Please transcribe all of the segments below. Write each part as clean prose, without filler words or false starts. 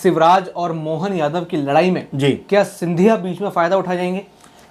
शिवराज और मोहन यादव की लड़ाई में जी क्या सिंधिया बीच में फायदा उठा जाएंगे,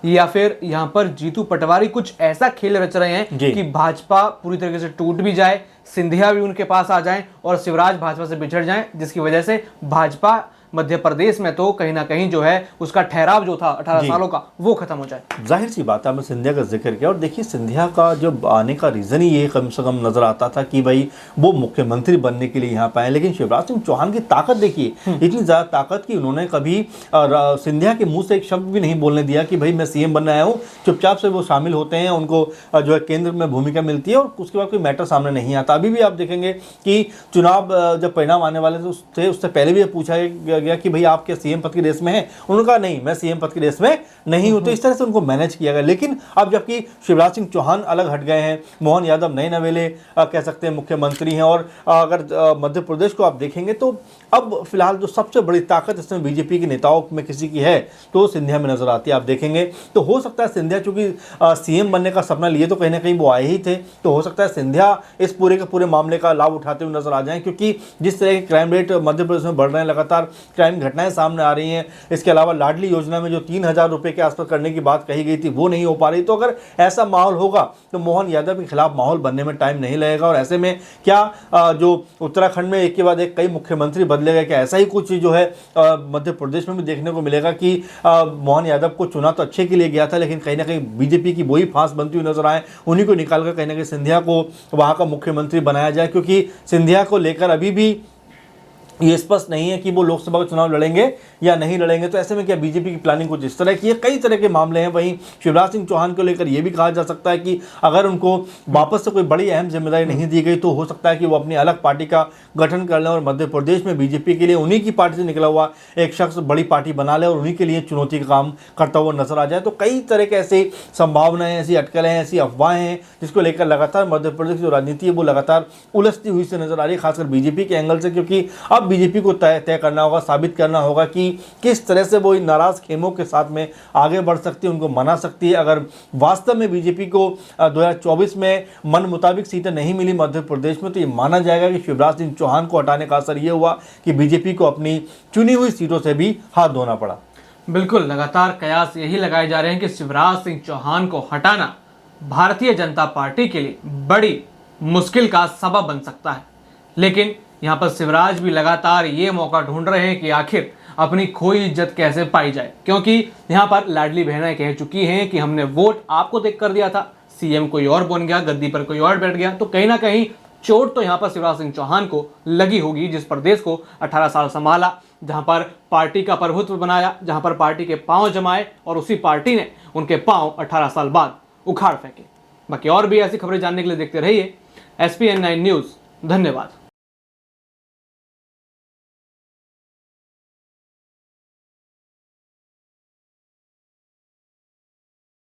या फिर यहाँ पर जीतू पटवारी कुछ ऐसा खेल रच रहे हैं कि भाजपा पूरी तरीके से टूट भी जाए, सिंधिया भी उनके पास आ जाएं और शिवराज भाजपा से बिछड़ जाएं, जिसकी वजह से भाजपा मध्य प्रदेश में तो कहीं ना कहीं जो है उसका ठहराव जो था 18 सालों का वो खत्म हो जाए। जाहिर सी बात है, आपने सिंधिया का जिक्र किया और देखिए सिंधिया का जब आने का रीज़न ही ये कम से कम नजर आता था कि भाई वो मुख्यमंत्री बनने के लिए यहाँ पे आए, लेकिन शिवराज सिंह चौहान की ताकत देखिए, इतनी ज़्यादा ताकत की उन्होंने कभी सिंधिया के मुंह से एक शब्द भी नहीं बोलने दिया कि भाई मैं सीएम बनने आया हूँ। चुपचाप से वो शामिल होते हैं, उनको जो है केंद्र में भूमिका मिलती है और उसके बाद कोई मैटर सामने नहीं आता। अभी भी आप देखेंगे कि चुनाव जब परिणाम आने वाले थे उससे पहले भी पूछा गया कि भाई आप क्या सीएम पद की रेस में हैं, उन्होंने कहा नहीं मैं सीएम पद की रेस में नहीं हूं। तो इस तरह से उनको मैनेज किया गया। लेकिन अब जबकि शिवराज सिंह चौहान अलग हट गए हैं, मोहन यादव नए नवेले कह सकते हैं मुख्यमंत्री हैं, और अगर मध्य प्रदेश को आप देखेंगे तो अब फिलहाल जो सबसे बड़ी ताकत इसमें बीजेपी के नेताओं में किसी की है तो सिंधिया में नजर आती है। आप देखेंगे तो हो सकता है सिंधिया चूंकि सीएम बनने का सपना लिए तो कहीं ना कहीं वो आए ही थे, तो हो सकता है सिंधिया इस पूरे के पूरे मामले का लाभ उठाते हुए नजर आ जाएं, क्योंकि जिस तरह के क्राइम रेट मध्य प्रदेश में बढ़ रहे हैं, लगातार क्राइम घटनाएं सामने आ रही हैं। इसके अलावा लाडली योजना में जो 3,000 रुपए के आसपास करने की बात कही गई थी वो नहीं हो पा रही। तो अगर ऐसा माहौल होगा तो मोहन यादव के खिलाफ माहौल बनने में टाइम नहीं लगेगा। और ऐसे में क्या जो उत्तराखंड में एक के बाद एक कई मुख्यमंत्री बदले गए, क्या ऐसा ही कुछ जो है मध्य प्रदेश में भी देखने को मिलेगा कि मोहन यादव को चुना तो अच्छे के लिए गया था, लेकिन कहीं ना कहीं बीजेपी की वही फांस बनती हुई नजर आए, उन्हीं को निकालकर कहीं ना कहीं सिंधिया को वहां का मुख्यमंत्री बनाया जाए, क्योंकि सिंधिया को लेकर अभी भी ये स्पष्ट नहीं है कि वो लोकसभा का चुनाव लड़ेंगे या नहीं लड़ेंगे। तो ऐसे में क्या बीजेपी की प्लानिंग कुछ इस तरह की है, कई तरह के मामले हैं। वहीं शिवराज सिंह चौहान को लेकर यह भी कहा जा सकता है कि अगर उनको वापस से कोई बड़ी अहम जिम्मेदारी नहीं दी गई तो हो सकता है कि वो अपनी अलग पार्टी का गठन कर लें और मध्य प्रदेश में बीजेपी के लिए उन्हीं की पार्टी से निकला हुआ एक शख्स बड़ी पार्टी बना ले और उन्हीं के लिए चुनौती का काम करता हुआ नजर आ जाए। तो कई तरह के ऐसी संभावनाएं, ऐसी अटकलें हैं, ऐसी अफवाहें हैं जिसको लेकर लगातार मध्य प्रदेश की जो राजनीति है वो लगातार उलझती हुई से नजर आ रही है, खासकर बीजेपी के एंगल से, क्योंकि अब बीजेपी को तय करना होगा, साबित करना होगा कि किस तरह से वो इन नाराज खेमों के साथ में आगे बढ़ सकती है, उनको मना सकती है। अगर वास्तव में बीजेपी को 2024 में मन मुताबिक सीटें नहीं मिली मध्य प्रदेश में तो ये माना जाएगा कि शिवराज सिंह चौहान को हटाने का असर ये हुआ कि बीजेपी को अपनी चुनी हुई सीटों से भी हाथ धोना पड़ा। बिल्कुल, लगातार कयास यही लगाए जा रहे हैं कि शिवराज सिंह चौहान को हटाना भारतीय जनता पार्टी के लिए बड़ी मुश्किल का सबब बन सकता है। लेकिन यहाँ पर शिवराज भी लगातार ये मौका ढूंढ रहे हैं कि आखिर अपनी खोई इज्जत कैसे पाई जाए, क्योंकि यहाँ पर लाडली बहनें कह चुकी हैं कि हमने वोट आपको देख कर दिया था, सीएम कोई और बन गया, गद्दी पर कोई और बैठ गया। तो कहीं ना कहीं चोट तो यहाँ पर शिवराज सिंह चौहान को लगी होगी, जिस प्रदेश को 18 साल संभाला, जहाँ पर पार्टी का प्रभुत्व बनाया, जहाँ पर पार्टी के पांव जमाए और उसी पार्टी ने उनके पांव 18 साल बाद उखाड़ फेंके। बाकी और भी ऐसी खबरें जानने के लिए देखते रहिए SPN9 न्यूज़। धन्यवाद।